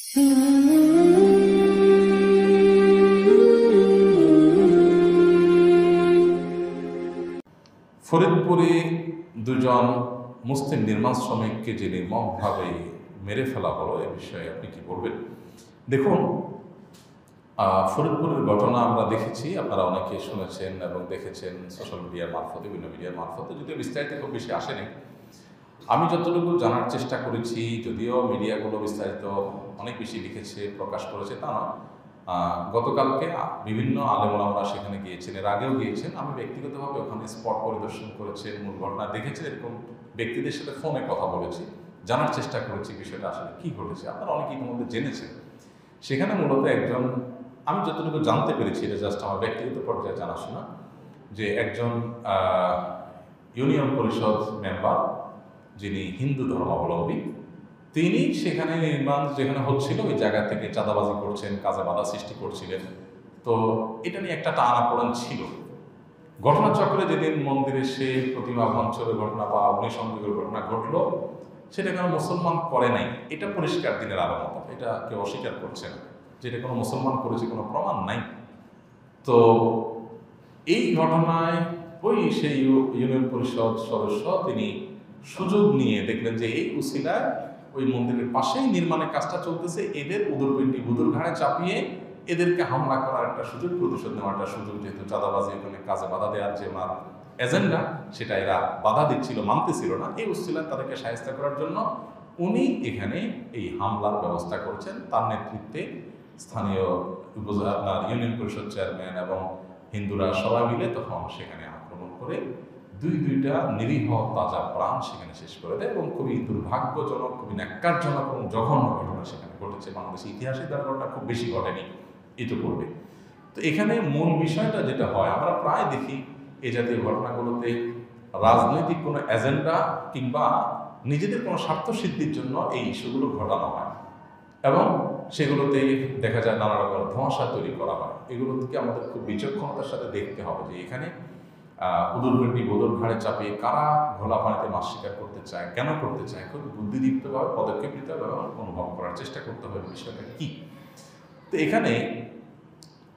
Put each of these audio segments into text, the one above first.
ফরিদপুরে দুজন মুসলিম নির্মাণ শ্রমিককে যে নির্মমভাবে মেরে ফেলা হলো এ বিষয়ে আপনি কি বলবেন? দেখুন, ফরিদপুরের ঘটনা আমরা দেখেছি, আপনারা অনেকে শুনেছেন এবং দেখেছেন সোশ্যাল মিডিয়ার মারফতে, বিভিন্ন মিডিয়ার মারফতে, যদিও বিস্তারিত খুব বেশি আসেনি। আমি যতটুকু জানার চেষ্টা করেছি, যদিও মিডিয়াগুলো বিস্তারিত অনেক বেশি লিখেছে, প্রকাশ করেছে তা না, গতকালকে বিভিন্ন আলেমোলামরা সেখানে গিয়েছেন, এর আগেও গিয়েছেন। আমি ব্যক্তিগতভাবে ওখানে স্পট পরিদর্শন করেছি, মূল ঘটনা দেখেছি, এরকম ব্যক্তিদের সাথে ফোনে কথা বলেছি, জানার চেষ্টা করেছি বিষয়টা আসলে কী ঘটেছে। আপনারা অনেকে ইতিমধ্যে জেনেছেন। সেখানে মূলত একজন, আমি যতটুকু জানতে পেরেছি, এটা জাস্ট আমার ব্যক্তিগত পর্যায়ে জানাশোনা, যে একজন ইউনিয়ন পরিষদ মেম্বার যিনি হিন্দু ধর্মাবলম্বী, তিনি সেখানে নির্মাণ যেখানে হচ্ছিল ওই জায়গা থেকে চাঁদাবাজি করছেন, কাজে বাধা সৃষ্টি করছিলেন। তো এটা নিয়ে একটা টানাপোড়েন ছিল। ঘটনাচক্রে যেদিন মন্দিরে সেই প্রতিমা ভাঙচুরের ঘটনা বা অগ্নিসংযোগের ঘটনা ঘটলো, সেটা কোনো মুসলমান করে নাই, এটা পরিষ্কার দিনের আলো মতো, এটা কেউ অস্বীকার করছে না যে এটা কোনো মুসলমান করেছে, কোনো প্রমাণ নাই। তো এই ঘটনায় ওই সেই ইউনিয়ন পরিষদ সদস্য তিনি সুযোগ নিয়ে দেখলেন যে এই উসিলায় ওই মন্দিরের পাশেই নির্মাণের কাজটা চলতেছে, এদের উদরপিণ্ডি বুদুর ঘাড়ে চাপিয়ে এদেরকে হামলা করার একটা সুযোগ, প্রতিশোধ নেওয়ার একটা সুযোগ, যেহেতু চাঁদাবাজি ওখানে কাজে বাধা দেওয়ার যে ওনার এজেন্ডা, সেটা এরা বাধা দিচ্ছিল, মানতেছিল না। এই উসিলায় তাদেরকে সাহায্য করার জন্য উনি এখানে এই হামলার ব্যবস্থা করেছেন। তার নেতৃত্বে স্থানীয় আপনার ইউনিয়ন পরিষদ চেয়ারম্যান এবং হিন্দুরা সবাই মিলে তখন সেখানে আক্রমণ করে দুইটা নিরীহ তাজা প্রাণ সেখানে শেষ করে দেয় এবং খুবই দুর্ভাগ্যজনক, খুবই ন্যাক্কারজনক এবং জঘন্য ঘটনা সেখানে ঘটেছে। বাংলাদেশের ইতিহাসে তার ঘটনা খুব বেশি ঘটেনি ইতিপূর্বে। তো এখানে মূল বিষয়টা যেটা হয়, আমরা প্রায় দেখি এই জাতীয় ঘটনাগুলোতে রাজনৈতিক কোনো এজেন্ডা কিংবা নিজেদের কোনো স্বার্থ সিদ্ধির জন্য এই ইস্যুগুলো ঘটানো হয় এবং সেগুলোতে দেখা যায় নানা রকম ধোঁয়াশা তৈরি করা হয়। এগুলোকে আমাদের খুব বিচক্ষণতার সাথে দেখতে হবে যে এখানে উদরপিণ্ডি বোদর ঘাড়ে চাপিয়ে কারা ঘোলা পানিতে মাছ শিকার করতে চায়, কেন করতে চায়, খুব বুদ্ধিদীপ্তভাবে পদক্ষেপ নিতে হবে এবং অনুভব করার চেষ্টা করতে হবে বিষয়টা কী। তো এখানে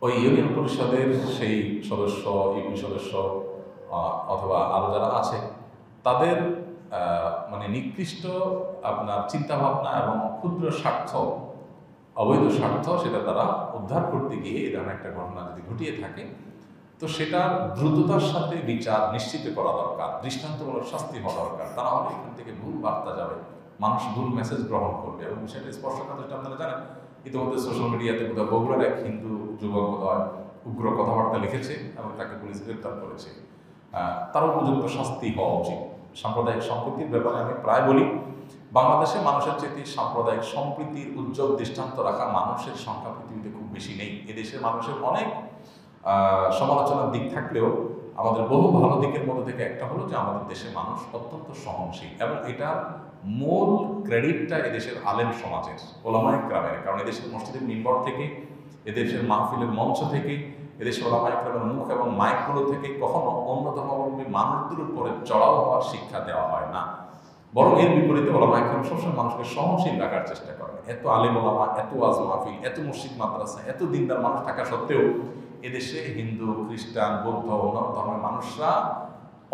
ওই ইউনিয়ন পরিষদের সেই সদস্য, ইউপি সদস্য অথবা আরও যারা আছে, তাদের মানে নিকৃষ্ট আপনার চিন্তাভাবনা এবং ক্ষুদ্র স্বার্থ, অবৈধ স্বার্থ, সেটা তারা উদ্ধার করতে গিয়ে এই ধরনের একটা ঘটনা যদি ঘটিয়ে থাকে, তো সেটা দ্রুততার সাথে বিচার নিশ্চিত করা দরকার, দৃষ্টান্তমূলক শাস্তি হওয়া দরকার। তা না হলে এখান থেকে ভুল বার্তা যাবে, মানুষ ভুল মেসেজ গ্রহণ করবে। এবং সেটা স্পর্শকাতরটা আপনারা জানেন, ইতিমধ্যে সোশ্যাল মিডিয়াতে বোধহয় বগুড়ার এক হিন্দু যুবক বোধহয় উগ্র কথাবার্তা লিখেছে এবং তাকে পুলিশ গ্রেপ্তার করেছে। তার উপযুক্ত শাস্তি হওয়া উচিত। সাম্প্রদায়িক সম্প্রীতির ব্যাপারে আমি প্রায় বলি, বাংলাদেশে মানুষের চেয়ে সাম্প্রদায়িক সম্প্রীতির উজ্জ্বল দৃষ্টান্ত রাখা মানুষের সংখ্যা পৃথিবীতে খুব বেশি নেই। এদেশের মানুষের অনেক সমালোচনার দিক থাকলেও আমাদের বহু ভালো দিকের মধ্যে থেকে একটা হলো যে আমাদের দেশের মানুষ অত্যন্ত সহনশীল, এবং এটার মূল ক্রেডিটটা এদেশের আলেম সমাজের, ওলামায়ে কেরামের। কারণ এদেশের মসজিদের মিম্বর থেকে, এদেশের মাহফিলের মঞ্চ থেকে, এদেশের ওলামায়ে কেরামের মুখ এবং মাইকগুলো থেকে কখনো অন্য ধর্মাবলম্বী মানুষদের উপরে চড়াও হওয়ার শিক্ষা দেওয়া হয় না, বরং এর বিপরীতে ওলামায়ে কেরাম সবসময় মানুষকে সহনশীল রাখার চেষ্টা করেন। এত আলেম ওলামা, এত ওয়াজ মাহফিল, এত মসজিদ মাদ্রাসা, এত দিনদার মানুষ থাকা সত্ত্বেও এদেশে হিন্দু, খ্রিস্টান, বৌদ্ধ, অন্যান্য ধর্মের মানুষরা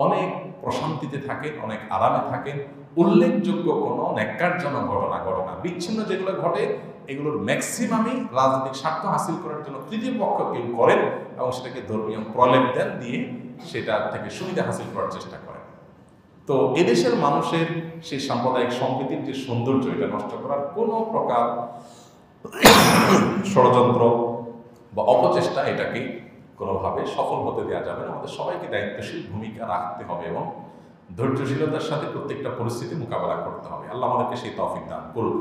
অনেক প্রশান্তিতে থাকেন, অনেক আরামে থাকেন। উল্লেখযোগ্য কোনো ন্যাক্কারজনক ঘটনা ঘটে না। বিচ্ছিন্ন যেগুলো ঘটে এগুলোর ম্যাক্সিমামই রাজনৈতিক স্বার্থ হাসিল করার জন্য তৃতীয় পক্ষ কেউ করেন এবং সেটাকে ধর্মীয় প্রলেপ দেন দিয়ে সেটা থেকে সুবিধা হাসিল করার চেষ্টা করেন। তো এদেশের মানুষের সেই সাম্প্রদায়িক সম্প্রীতির যে সৌন্দর্য, এটা নষ্ট করার কোনো প্রকার ষড়যন্ত্র বা অপচেষ্টা এটাকে কোনোভাবে সফল হতে দেওয়া যাবে না। আমাদের সবাইকে দায়িত্বশীল ভূমিকা রাখতে হবে এবং ধৈর্যশীলতার সাথে প্রত্যেকটা পরিস্থিতি মোকাবেলা করতে হবে। আল্লাহ আমাদেরকে সেই তৌফিক দান করুন।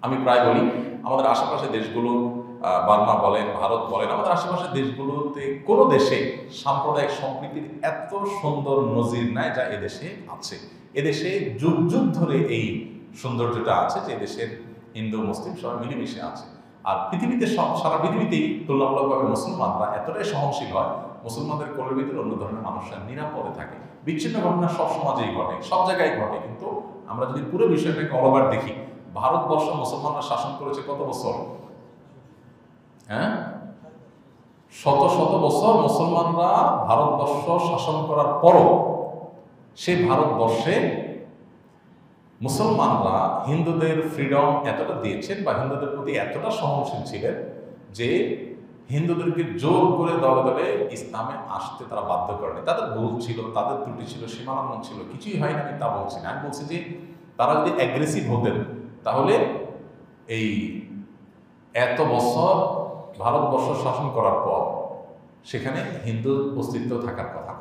আমি প্রায় বলি, আমাদের আশেপাশে দেশগুলো, বার্মা বলেন, ভারত বলেন, আমাদের আশেপাশের দেশগুলোতে কোনো দেশে সাম্প্রদায়িক সম্প্রীতির এত সুন্দর নজির নাই যা এদেশে আছে। এদেশে যুগ যুগ ধরে এই সৌন্দর্যটা আছে যে এদেশের হিন্দু মুসলিম সবাই মিলেমিশে আছে। আর পৃথিবীতে সারা পৃথিবীতেই তুলনামূলকভাবে মুসলমানরা এতটাই সহনশীল হয়, মুসলমানদের কোলের ভিতরে অন্য ধরনের মানুষরা নিরাপদে থাকে। বিচ্ছিন্ন ঘটনা সব সমাজেই ঘটে, সব জায়গায় ঘটে, কিন্তু আমরা যদি পুরো বিষয়টাকে অল ওভার দেখি, ভারতবর্ষ মুসলমানরা শাসন করেছে কত বছর? হ্যাঁ, শত শত বছর মুসলমানরা ভারতবর্ষ শাসন করার পরও সেই ভারতবর্ষে মুসলমানরা হিন্দুদের ফ্রিডম এতটা দিয়েছেন বা হিন্দুদের প্রতি এতটা সহনশীল ছিলেন যে হিন্দুদেরকে জোর করে দলে দলে ইসলামে আসতে তারা বাধ্য করেনি। তাদের ভুল ছিল, তাদের ত্রুটি ছিল, সীমালঙ্ঘন ছিল, কিছুই হয়নি, আমি তা বলছি না। আমি বলছি যে তারা যদি অ্যাগ্রেসিভ হতেন তাহলে এই এত বছর ভারতবর্ষ শাসন করার পর সেখানে হিন্দুর অস্তিত্ব থাকার কথা,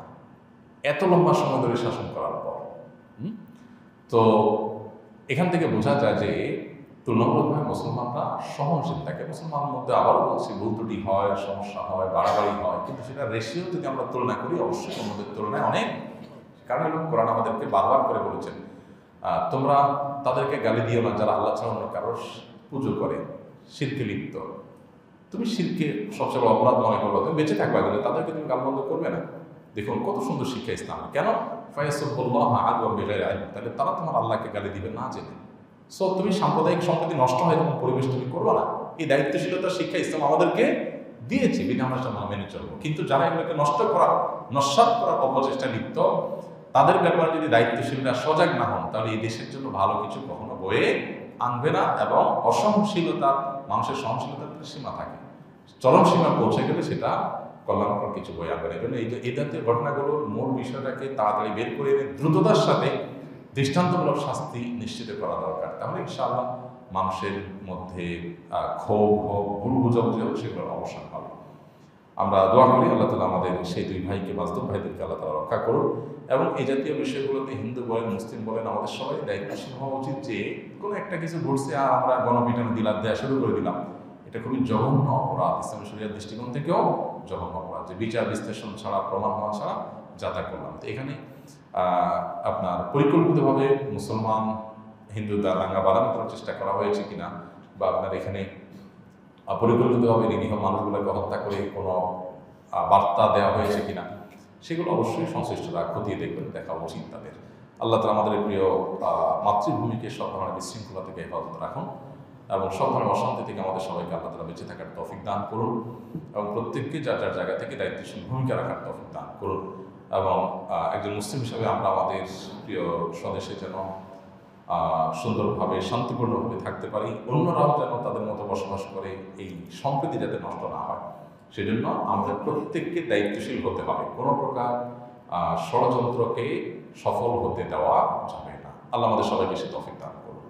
এত লম্বা সময় ধরে শাসন করার পর। তো এখান থেকে বোঝা যায় যে তুলনামূলকভাবে মুসলমানরা সহনশীল থাকে। মুসলমানের মধ্যে আবারও বলছি ভুল ত্রুটি হয়, সমস্যা হয়, বাড়াবাড়ি হয়, কিন্তু সেটা রেশিও যদি আমরা তুলনা করি অবশ্যই অন্যদের তুলনায় অনেক। কারণ কোরআন আমাদেরকে বারবার করে বলেছেন তোমরা তাদেরকে গালি দিও না যারা আল্লাহ ছাড়া অন্য কারোর পুজো করে, শিরকে লিপ্ত। তুমি শিরকে সবচেয়ে বড় অপরাধ মনে করবে, তুমি বেঁচে থাকবে, কিন্তু তাদেরকে তুমি গালমন্দ করবে না। দেখুন কত সুন্দর শিক্ষা ইসলাম। কেন? তাহলে তারা তোমার আল্লাহকে গালি দিবে না জেনে। সো তুমি সাম্প্রদায়িক সম্প্রীতি নষ্ট হয় এরকম পরিবেশ তুমি করবো না। এই দায়িত্বশীলতার শিক্ষা ইসলাম আমাদেরকে দিয়েছে, বিনা আমরা মেনে চলবো। কিন্তু যারা এগুলোকে নষ্ট করা, নস্যাৎ করার অপচেষ্টা লিপ্ত, তাদের ব্যাপারে যদি দায়িত্বশীলরা সজাগ না হন তাহলে এই দেশের জন্য ভালো কিছু কখনো বয়ে আনবে না। এবং অসহনশীলতা, মানুষের সহনশীলতার সীমা থাকে, চরম সীমা পৌঁছে গেলে সেটা কল্যাণকর কিছু বয়ে আনবে না। এই জন্য এই জাতীয় ঘটনাগুলোর মূল বিষয়টাকে তাড়াতাড়ি বের করে এনে দ্রুততার সাথে দৃষ্টান্তমূলক শাস্তি নিশ্চিত করা দরকার। তাহলে ইনশাআল্লাহ মানুষের মধ্যে ক্ষোভ হোক, ভুল বুঝাবুঝি হোক, সেগুলোর অবসান হবে। আমরা দোয়া করি আল্লাহ তাআলা আমাদের সেই দুই ভাইকে, মাজলুম ভাইদেরকে আল্লাহ তাআলা রক্ষা করুন। এবং এই জাতীয় বিষয়গুলোতে হিন্দু বলেন, মুসলিম বলেন, আমাদের সবাই দায়িত্বশীল হওয়া উচিত যে কোনো একটা কিছু ঘটছে আর আমরা গণপিটুনি দিলাম, দেওয়া শুরু করে দিলাম, এটা খুবই জঘন্য অপরাধ। ইসলামী শরিয়ার দৃষ্টিকোণ থেকেও জঘন্য অপরাধ, যে বিচার বিশ্লেষণ ছাড়া, প্রমাণ হওয়া ছাড়া যা তা করলাম। তো এখানে আপনার পরিকল্পিতভাবে মুসলমান হিন্দুদের রাঙা বাদাম করার চেষ্টা করা হয়েছে কিনা, বা আপনার এখানে পরিকল্পিতভাবে নিরীহ মানুষগুলোকে হত্যা করে কোনো বার্তা দেওয়া হয়েছে কিনা, সেগুলো অবশ্যই সংশ্লিষ্টরা খতিয়ে দেখবেন, দেখা উচিত তাদের। আল্লাহ তাআলা আমাদের প্রিয় মাতৃভূমিকে সব ধরনের বিশৃঙ্খলা থেকে হেফাজত রাখুন এবং সব ধরনের অশান্তি থেকে আমাদের সবাইকে আল্লাহ তাআলা বেঁচে থাকার তৌফিক দান করুন এবং প্রত্যেককে যার যার জায়গা থেকে দায়িত্বশীল ভূমিকা রাখার তৌফিক দান করুন। এবং একজন মুসলিম হিসাবে আমরা আমাদের প্রিয় স্বদেশে যেন সুন্দরভাবে, শান্তিপূর্ণভাবে থাকতে পারি, অন্যরাও যেন তাদের মতো বসবাস করে, এই সম্প্রীতি যাতে নষ্ট না হয়, সেজন্য আমাদের প্রত্যেককে দায়িত্বশীল হতে হবে। কোনো প্রকার ষড়যন্ত্রকে সফল হতে দেওয়া যাবে না। আল্লাহ আমাদের সবাইকে সে তৌফিক দান করুন।